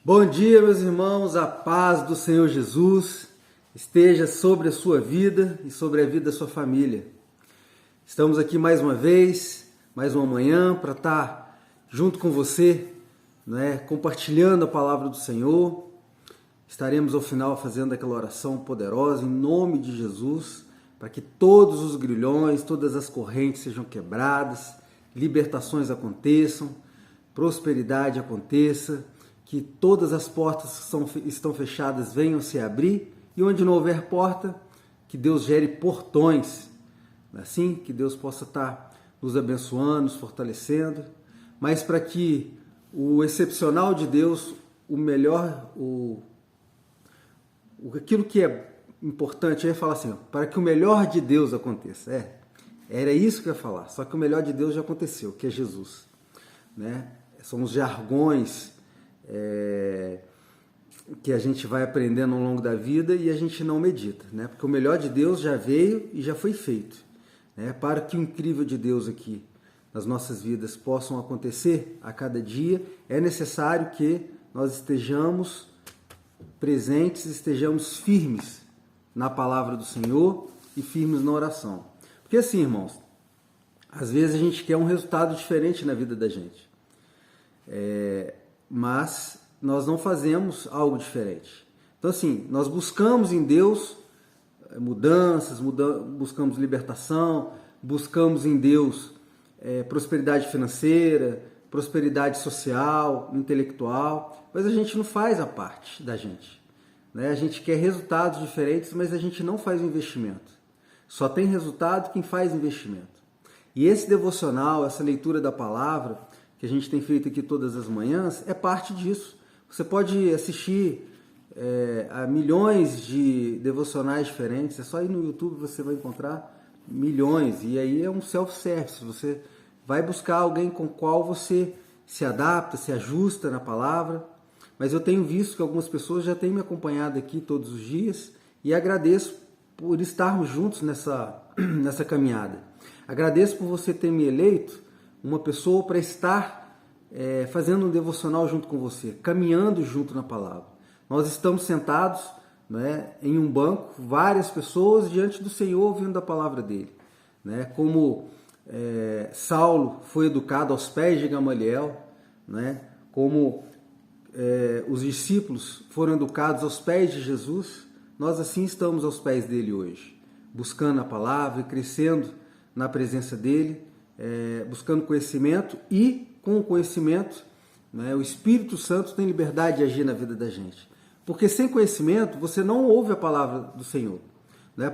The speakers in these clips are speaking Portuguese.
Bom dia, meus irmãos, a paz do Senhor Jesus esteja sobre a sua vida e sobre a vida da sua família. Estamos aqui mais uma vez, mais uma manhã, para estar junto com você, compartilhando a palavra do Senhor. Estaremos ao final fazendo aquela oração poderosa em nome de Jesus, para que todos os grilhões, todas as correntes sejam quebradas, libertações aconteçam, prosperidade aconteça, que todas as portas que estão fechadas venham se abrir e onde não houver porta, que Deus gere portões. Assim, que Deus possa estar nos abençoando, nos fortalecendo, mas para que o excepcional de Deus, o melhor, aquilo que é importante, eu ia falar assim, para que o melhor de Deus aconteça. Era isso que eu ia falar, só que o melhor de Deus já aconteceu, que é Jesus. São os jargões que a gente vai aprendendo ao longo da vida e a gente não medita, porque o melhor de Deus já veio e já foi feito. Para que o incrível de Deus aqui nas nossas vidas possam acontecer a cada dia, é necessário que nós estejamos presentes, estejamos firmes na palavra do Senhor e firmes na oração. Porque assim, irmãos, às vezes a gente quer um resultado diferente na vida da gente. Mas nós não fazemos algo diferente. Então assim, nós buscamos em Deus mudanças, buscamos libertação, buscamos em Deus prosperidade financeira, prosperidade social, intelectual, mas a gente não faz a parte da gente. A gente quer resultados diferentes, mas a gente não faz o investimento. Só tem resultado quem faz investimento. E esse devocional, essa leitura da palavra, que a gente tem feito aqui todas as manhãs, é parte disso. Você pode assistir a milhões de devocionais diferentes, é só ir no YouTube você vai encontrar milhões, e aí é um self-service, você vai buscar alguém com o qual você se adapta, se ajusta na palavra, mas eu tenho visto que algumas pessoas já têm me acompanhado aqui todos os dias, e agradeço por estarmos juntos nessa caminhada. Agradeço por você ter me eleito uma pessoa para estar fazendo um devocional junto com você, caminhando junto na palavra. Nós estamos sentados em um banco, várias pessoas diante do Senhor ouvindo a palavra dele. Como Saulo foi educado aos pés de Gamaliel, como os discípulos foram educados aos pés de Jesus, nós assim estamos aos pés dele hoje, buscando a palavra e crescendo na presença dele, buscando conhecimento, e com o conhecimento, o Espírito Santo tem liberdade de agir na vida da gente. Porque sem conhecimento você não ouve a palavra do Senhor.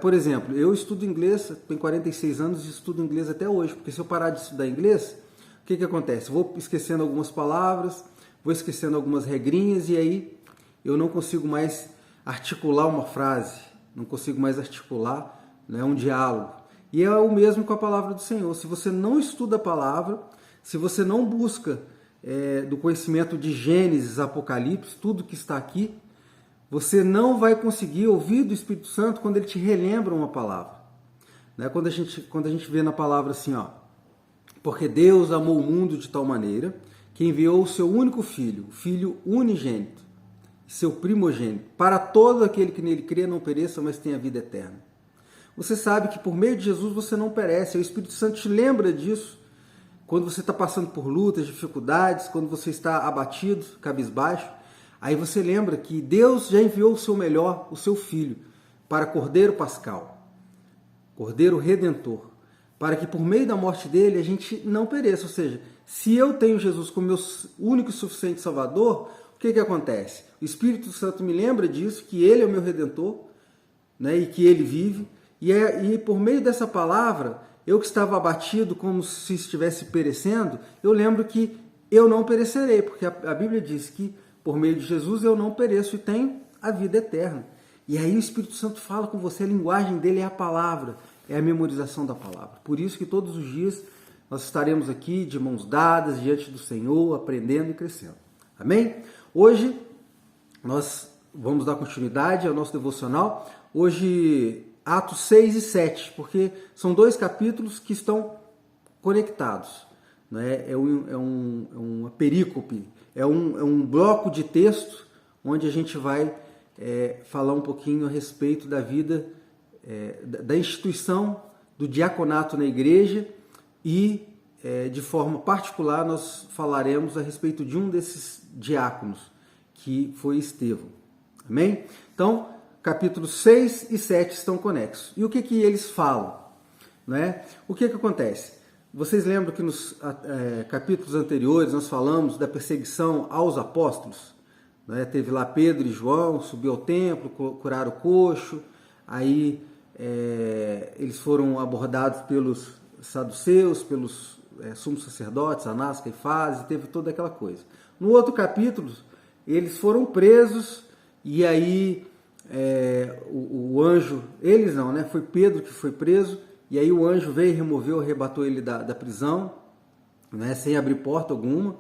Por exemplo, eu estudo inglês, tenho 46 anos e estudo inglês até hoje, porque se eu parar de estudar inglês, o que acontece? Vou esquecendo algumas palavras, vou esquecendo algumas regrinhas e aí eu não consigo mais articular uma frase, não consigo mais articular um diálogo. E é o mesmo com a palavra do Senhor. Se você não estuda a palavra, se você não busca do conhecimento de Gênesis, Apocalipse, tudo que está aqui, você não vai conseguir ouvir do Espírito Santo quando ele te relembra uma palavra. Quando a gente vê na palavra assim, porque Deus amou o mundo de tal maneira que enviou o seu único filho, o filho unigênito, seu primogênito, para todo aquele que nele crê não pereça, mas tenha vida eterna. Você sabe que por meio de Jesus você não perece, o Espírito Santo te lembra disso quando você está passando por lutas, dificuldades, quando você está abatido, cabisbaixo. Aí você lembra que Deus já enviou o seu melhor, o seu Filho, para Cordeiro Pascal, Cordeiro Redentor, para que por meio da morte dele a gente não pereça. Ou seja, se eu tenho Jesus como meu único e suficiente Salvador, o que acontece? O Espírito Santo me lembra disso, que ele é o meu Redentor, e que ele vive, e por meio dessa palavra, eu que estava abatido como se estivesse perecendo, eu lembro que eu não perecerei, porque a Bíblia diz que por meio de Jesus eu não pereço e tenho a vida eterna. E aí o Espírito Santo fala com você, a linguagem dele é a palavra, é a memorização da palavra. Por isso que todos os dias nós estaremos aqui de mãos dadas diante do Senhor, aprendendo e crescendo. Amém? Hoje nós vamos dar continuidade ao nosso devocional. Hoje, Atos 6 e 7, porque são dois capítulos que estão conectados. É uma perícope é um bloco de texto onde a gente vai falar um pouquinho a respeito da vida, da instituição do diaconato na igreja e, de forma particular, nós falaremos a respeito de um desses diáconos, que foi Estevão. Amém? Então, capítulos 6 e 7 estão conexos. E o que eles falam? Né? O que acontece? Vocês lembram que nos capítulos anteriores nós falamos da perseguição aos apóstolos? Né? Teve lá Pedro e João, subiu ao templo, curaram o coxo, aí eles foram abordados pelos saduceus, pelos sumos sacerdotes, Anás, Caifás, e teve toda aquela coisa. No outro capítulo, eles foram presos, e aí o anjo, eles não, né? Foi Pedro que foi preso, e aí o anjo veio, removeu, arrebatou ele da prisão, né? Sem abrir porta alguma,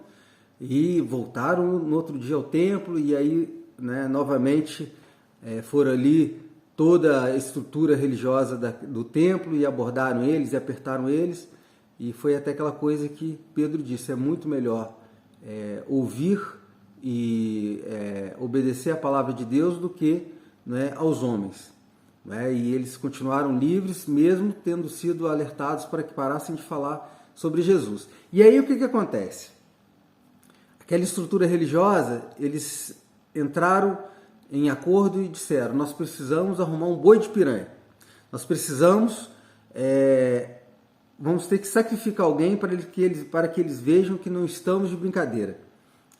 e voltaram no outro dia ao templo, e aí, né, novamente foram ali toda a estrutura religiosa do templo, e abordaram eles, e apertaram eles, e foi até aquela coisa que Pedro disse: é muito melhor ouvir e obedecer a palavra de Deus do que, né, aos homens. Né? E eles continuaram livres, mesmo tendo sido alertados para que parassem de falar sobre Jesus. E aí o que acontece? Aquela estrutura religiosa, eles entraram em acordo e disseram: nós precisamos arrumar um boi de piranha. Nós precisamos, vamos ter que sacrificar alguém para que eles vejam que não estamos de brincadeira.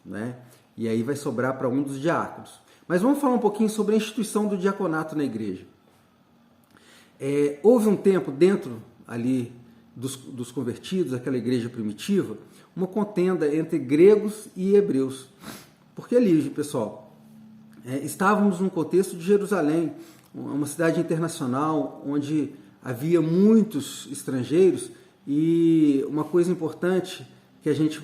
Né? E aí vai sobrar para um dos diáconos. Mas vamos falar um pouquinho sobre a instituição do diaconato na igreja. Houve um tempo dentro ali dos convertidos, aquela igreja primitiva, uma contenda entre gregos e hebreus. Porque ali, pessoal, estávamos num contexto de Jerusalém, uma cidade internacional, onde havia muitos estrangeiros, e uma coisa importante que a gente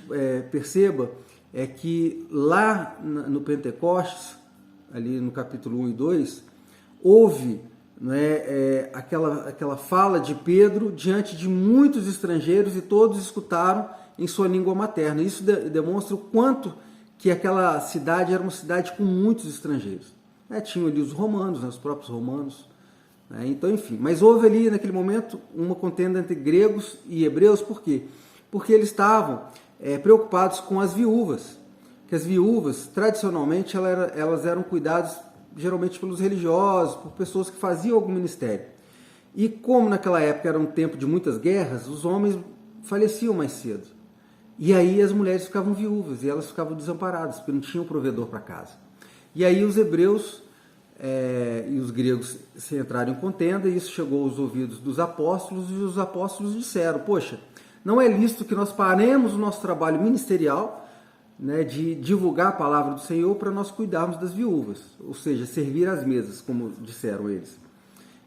perceba é que lá no Pentecostes, ali no capítulo 1 e 2, houve, né, aquela fala de Pedro diante de muitos estrangeiros, e todos escutaram em sua língua materna. Isso demonstra o quanto que aquela cidade era uma cidade com muitos estrangeiros. Tinham ali os romanos, né, os próprios romanos. Né, então, enfim, mas houve ali naquele momento uma contenda entre gregos e hebreus. Por quê? Porque eles estavam preocupados com as viúvas. Que as viúvas, tradicionalmente, elas eram cuidadas geralmente pelos religiosos, por pessoas que faziam algum ministério. E como naquela época era um tempo de muitas guerras, os homens faleciam mais cedo. E aí as mulheres ficavam viúvas, e elas ficavam desamparadas, porque não tinham provedor para casa. E aí os hebreus e os gregos se entraram em contenda, e isso chegou aos ouvidos dos apóstolos, e os apóstolos disseram: poxa, não é lícito que nós paremos o nosso trabalho ministerial, né, de divulgar a palavra do Senhor, para nós cuidarmos das viúvas, ou seja, servir às mesas, como disseram eles.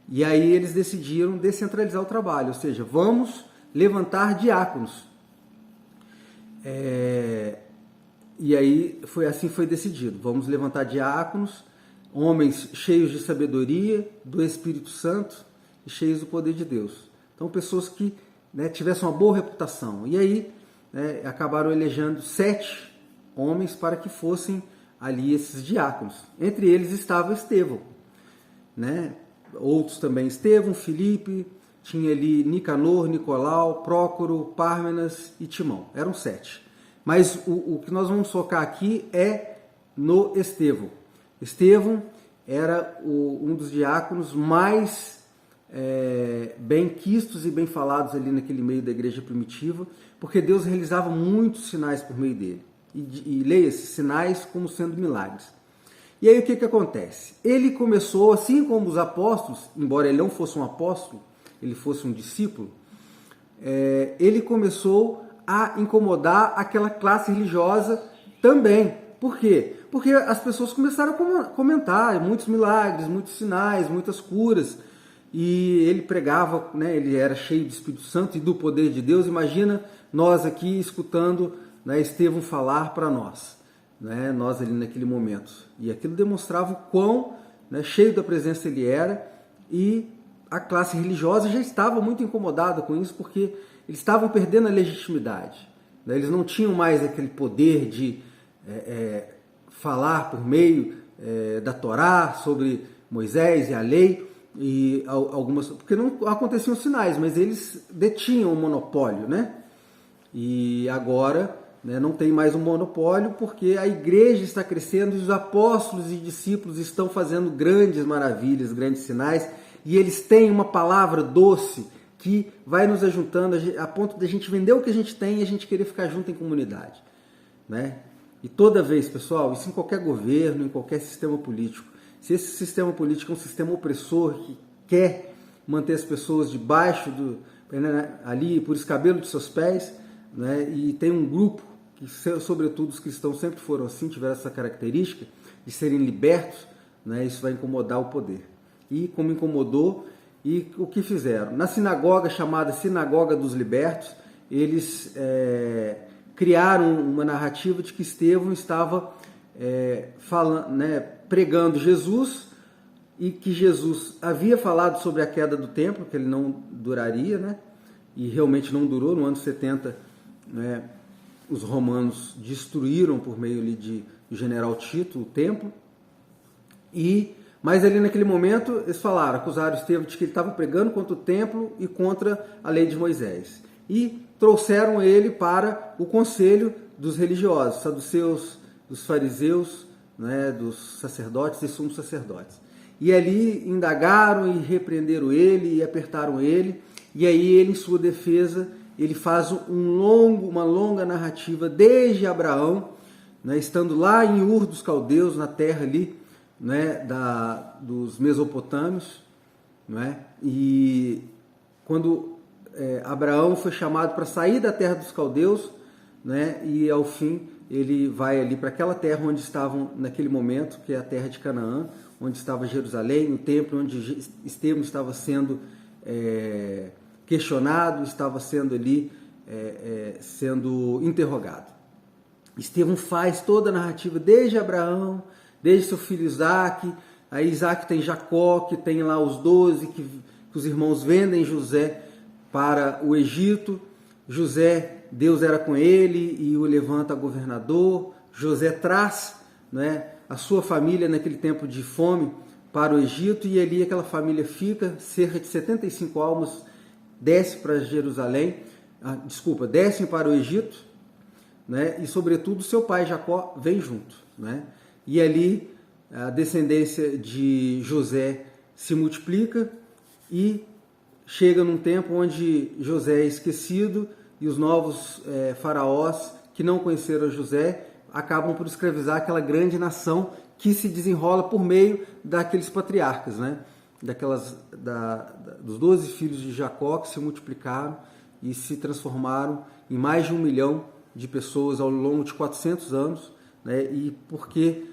E aí eles decidiram descentralizar o trabalho, ou seja, vamos levantar diáconos. E aí foi decidido: vamos levantar diáconos, homens cheios de sabedoria, do Espírito Santo e cheios do poder de Deus. Então, pessoas que, né, tivessem uma boa reputação. E aí acabaram elegendo 7 homens para que fossem ali esses diáconos. Entre eles estava Estevão, né? Outros também: Estevão, Filipe, tinha ali Nicanor, Nicolau, Prócoro, Pármenas e Timão. Eram 7. Mas o que nós vamos focar aqui é no Estevão. Estevão era um dos diáconos mais bem quistos e bem falados ali naquele meio da igreja primitiva, porque Deus realizava muitos sinais por meio dele. E leia esses sinais como sendo milagres. E aí o que acontece? Ele começou, assim como os apóstolos, embora ele não fosse um apóstolo, ele fosse um discípulo, ele começou a incomodar aquela classe religiosa também. Por quê? Porque as pessoas começaram a comentar muitos milagres, muitos sinais, muitas curas, e ele pregava, né, ele era cheio do Espírito Santo e do poder de Deus. Imagina nós aqui escutando, né, Estevão falar para nós, né, nós ali naquele momento. E aquilo demonstrava o quão, né, cheio da presença ele era, e a classe religiosa já estava muito incomodada com isso, porque eles estavam perdendo a legitimidade. Né? Eles não tinham mais aquele poder de falar por meio da Torá sobre Moisés e a lei, e algumas, porque não aconteciam sinais, mas eles detinham o monopólio, né? E agora, né, não tem mais um monopólio, porque a igreja está crescendo e os apóstolos e discípulos estão fazendo grandes maravilhas, grandes sinais, e eles têm uma palavra doce que vai nos ajuntando a ponto de a gente vender o que a gente tem e a gente querer ficar junto em comunidade, né? E toda vez, pessoal, isso em qualquer governo, em qualquer sistema político, se esse sistema político é um sistema opressor que quer manter as pessoas debaixo ali por escabelo de seus pés, né, e tem um grupo que, sobretudo os cristãos sempre foram assim, tiveram essa característica de serem libertos, né, isso vai incomodar o poder. E como incomodou, e o que fizeram? Na sinagoga chamada Sinagoga dos Libertos, eles criaram uma narrativa de que Estevão estava falando, né, pregando Jesus, e que Jesus havia falado sobre a queda do templo, que ele não duraria, né, e realmente não durou. No ano 70, né, os romanos destruíram por meio ali do general Tito o templo, mas ali naquele momento eles acusaram Estevão de que ele estava pregando contra o templo e contra a lei de Moisés. E trouxeram ele para o conselho dos religiosos, saduceus, dos fariseus, né, dos sacerdotes e sumos sacerdotes. E ali indagaram e repreenderam ele e apertaram ele, e aí ele, em sua defesa, ele faz uma longa narrativa desde Abraão, né, estando lá em Ur dos Caldeus, na terra ali, né, dos Mesopotâmios, né, e quando Abraão foi chamado para sair da terra dos caldeus, né, e ao fim ele vai ali para aquela terra onde estavam naquele momento, que é a terra de Canaã, onde estava Jerusalém, o templo onde Estevão estava sendo questionado, estava sendo ali sendo interrogado. Estevão faz toda a narrativa desde Abraão, desde seu filho Isaac. Aí Isaac tem Jacó, que tem lá os 12, que os irmãos vendem José para o Egito. José, Deus era com ele e o levanta governador. José traz, né, a sua família naquele tempo de fome para o Egito, e ali aquela família fica, cerca de 75 almas descem para Jerusalém, descem para o Egito, né, e sobretudo seu pai Jacó vem junto, né, e ali a descendência de José se multiplica e chega num tempo onde José é esquecido e os novos faraós que não conheceram José acabam por escravizar aquela grande nação que se desenrola por meio daqueles patriarcas, né? Dos 12 filhos de Jacó que se multiplicaram e se transformaram em mais de 1 milhão de pessoas ao longo de 400 anos, né? E porque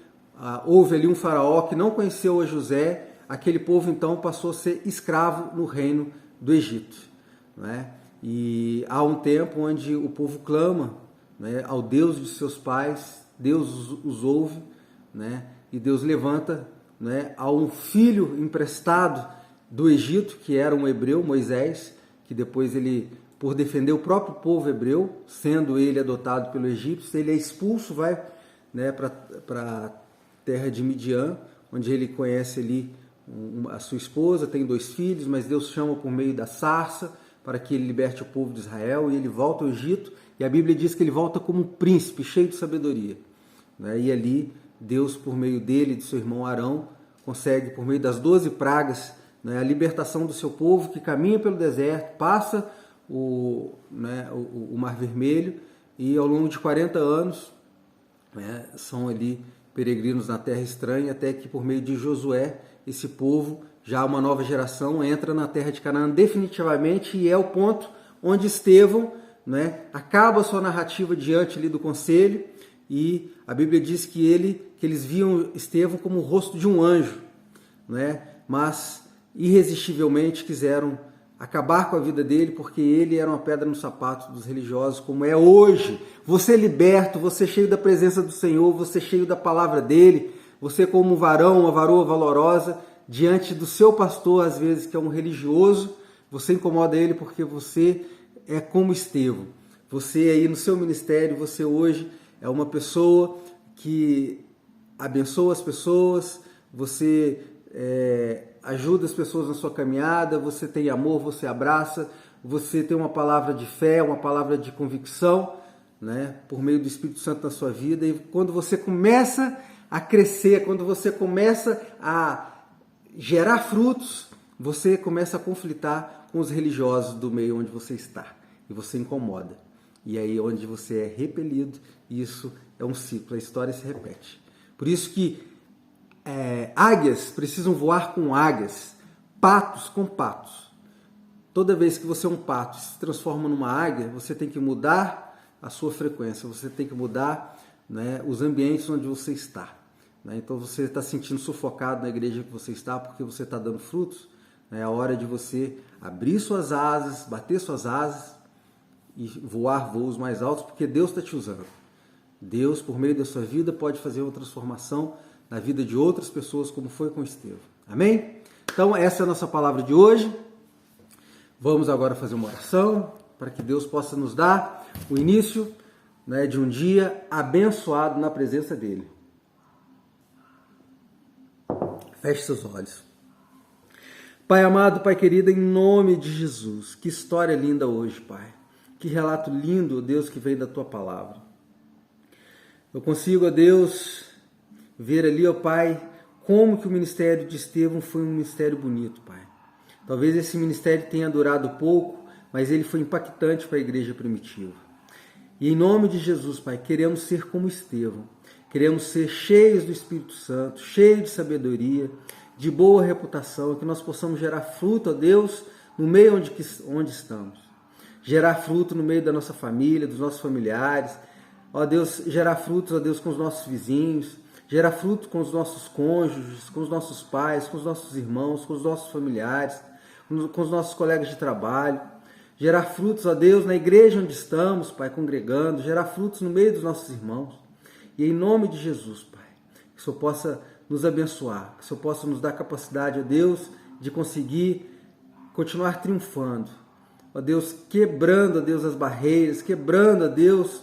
houve ali um faraó que não conheceu a José, aquele povo então passou a ser escravo no reino do Egito, né? E há um tempo onde o povo clama, né, ao Deus de seus pais, Deus os ouve, né, e Deus levanta, né, a um filho emprestado do Egito, que era um hebreu, Moisés, que depois ele, por defender o próprio povo hebreu, sendo ele adotado pelo egípcio, ele é expulso, vai, né, para a terra de Midian, onde ele conhece ali a sua esposa, tem 2 filhos, mas Deus chama por meio da sarça para que ele liberte o povo de Israel, e ele volta ao Egito, e a Bíblia diz que ele volta como um príncipe, cheio de sabedoria, né? E ali Deus, por meio dele e de seu irmão Arão, consegue, por meio das 12 pragas, né, a libertação do seu povo, que caminha pelo deserto, passa o Mar Vermelho, e ao longo de 40 anos, né, são ali peregrinos na terra estranha, até que por meio de Josué, esse povo, já uma nova geração, entra na terra de Canaã definitivamente, e é o ponto onde Estevão, né, acaba a sua narrativa diante ali do conselho, e a Bíblia diz que eles viam Estevão como o rosto de um anjo, né, mas irresistivelmente quiseram acabar com a vida dele, porque ele era uma pedra no sapato dos religiosos, como é hoje. Você liberto, você cheio da presença do Senhor, você cheio da palavra dele, você como um varão, uma varoa valorosa, diante do seu pastor, às vezes, que é um religioso, você incomoda ele porque você é como Estevão. Você aí no seu ministério, você hoje é uma pessoa que abençoa as pessoas, você ajuda as pessoas na sua caminhada, você tem amor, você abraça, você tem uma palavra de fé, uma palavra de convicção, né, por meio do Espírito Santo na sua vida. E quando você começa a crescer, quando você começa a gerar frutos, você começa a conflitar com os religiosos do meio onde você está. E você incomoda. E aí onde você é repelido, isso é um ciclo, a história se repete. Por isso que águias precisam voar com águias, patos com patos. Toda vez que você é um pato e se transforma numa águia, você tem que mudar a sua frequência, você tem que mudar, né, os ambientes onde você está. Né? Então você está se sentindo sufocado na igreja que você está porque você está dando frutos. É a hora de você abrir suas asas, bater suas asas e voar voos mais altos, porque Deus está te usando. Deus, por meio da sua vida, pode fazer uma transformação na vida de outras pessoas, como foi com Estevão. Amém? Então, essa é a nossa palavra de hoje. Vamos agora fazer uma oração para que Deus possa nos dar o início, né, de um dia abençoado na presença dEle. Feche seus olhos. Pai amado, Pai querido, em nome de Jesus, que história linda hoje, Pai. Que relato lindo, Deus, que vem da Tua palavra. Eu consigo, ó Deus, ver ali, ó Pai, como que o ministério de Estevão foi um ministério bonito, Pai. Talvez esse ministério tenha durado pouco, mas ele foi impactante para a igreja primitiva. E em nome de Jesus, Pai, queremos ser como Estevão. Queremos ser cheios do Espírito Santo, cheios de sabedoria, de boa reputação, que nós possamos gerar fruto, ó Deus, no meio onde estamos. Gerar fruto no meio da nossa família, dos nossos familiares. Ó Deus, gerar frutos, ó Deus, com os nossos vizinhos. Gerar fruto com os nossos cônjuges, com os nossos pais, com os nossos irmãos, com os nossos familiares, com os nossos colegas de trabalho. Gerar frutos, ó Deus, na igreja onde estamos, Pai, congregando. Gerar frutos no meio dos nossos irmãos. E em nome de Jesus, Pai, que o Senhor possa nos abençoar, que o Senhor possa nos dar capacidade, ó Deus, de conseguir continuar triunfando. Ó Deus, quebrando, ó Deus, as barreiras, quebrando, ó Deus,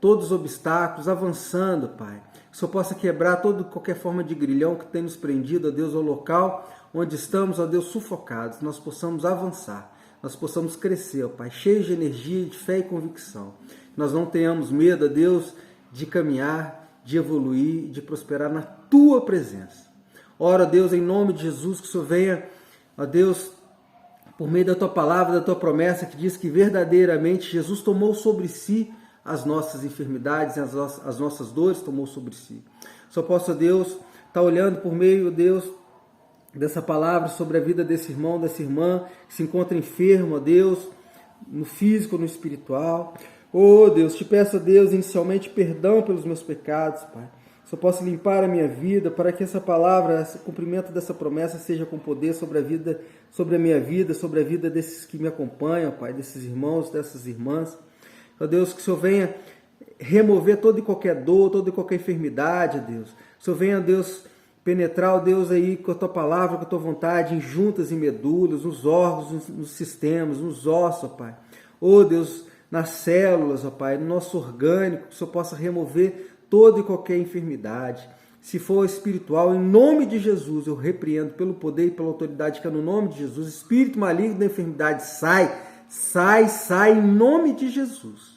todos os obstáculos, avançando, Pai. Que o Senhor possa quebrar qualquer forma de grilhão que tem nos prendido, ó Deus, ao local onde estamos, ó Deus, sufocados. Nós possamos avançar, nós possamos crescer, ó Pai, cheios de energia, de fé e convicção. Nós não tenhamos medo, ó Deus, de caminhar, de evoluir, de prosperar na Tua presença. Ora, Deus, em nome de Jesus, que o Senhor venha, ó Deus, por meio da Tua palavra, da Tua promessa, que diz que verdadeiramente Jesus tomou sobre si as nossas enfermidades, as nossas dores, tomou sobre si. Só possa, Deus, estar olhando por meio, Deus, dessa palavra sobre a vida desse irmão, dessa irmã, que se encontra enfermo, ó Deus, no físico, no espiritual. Oh Deus, te peço, Deus, inicialmente perdão pelos meus pecados, Pai. Só posso limpar a minha vida para que essa palavra, esse cumprimento dessa promessa seja com poder sobre a vida, sobre a minha vida, sobre a vida desses que me acompanham, Pai, desses irmãos, dessas irmãs. Ó Deus, que o Senhor venha remover toda e qualquer dor, toda e qualquer enfermidade, Deus. Que o Senhor venha, Deus, penetrar, ó Deus, aí com a Tua palavra, com a Tua vontade, em juntas e medulas, nos órgãos, nos sistemas, nos ossos, ó Pai. Ó Deus, nas células, ó Pai, no nosso orgânico, que o Senhor possa remover toda e qualquer enfermidade. Se for espiritual, em nome de Jesus, eu repreendo pelo poder e pela autoridade que é no nome de Jesus. Espírito maligno da enfermidade, sai, em nome de Jesus.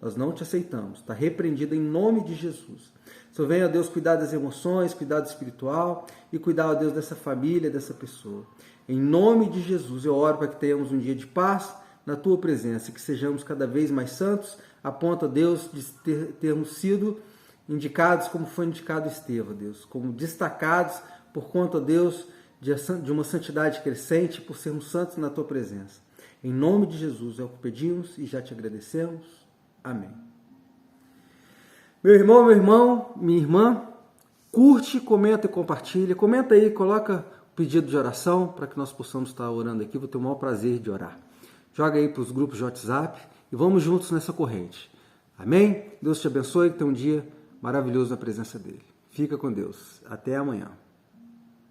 Nós não te aceitamos, está repreendido em nome de Jesus. Senhor, venha, Deus, cuidar das emoções, cuidar do espiritual e cuidar, ó Deus, dessa família, dessa pessoa. Em nome de Jesus, eu oro para que tenhamos um dia de paz na Tua presença e que sejamos cada vez mais santos, a ponto, Deus, de termos sido indicados como foi indicado Estevão, Deus, como destacados por conta, Deus, de uma santidade crescente, por sermos santos na Tua presença. Em nome de Jesus é o que pedimos e já te agradecemos. Amém. Meu irmão, minha irmã, curte, comenta e compartilha. Comenta aí, coloca o pedido de oração para que nós possamos estar orando aqui. Vou ter o maior prazer de orar. Joga aí para os grupos de WhatsApp e vamos juntos nessa corrente. Amém? Deus te abençoe e tenha um dia maravilhoso na presença dEle. Fica com Deus. Até amanhã.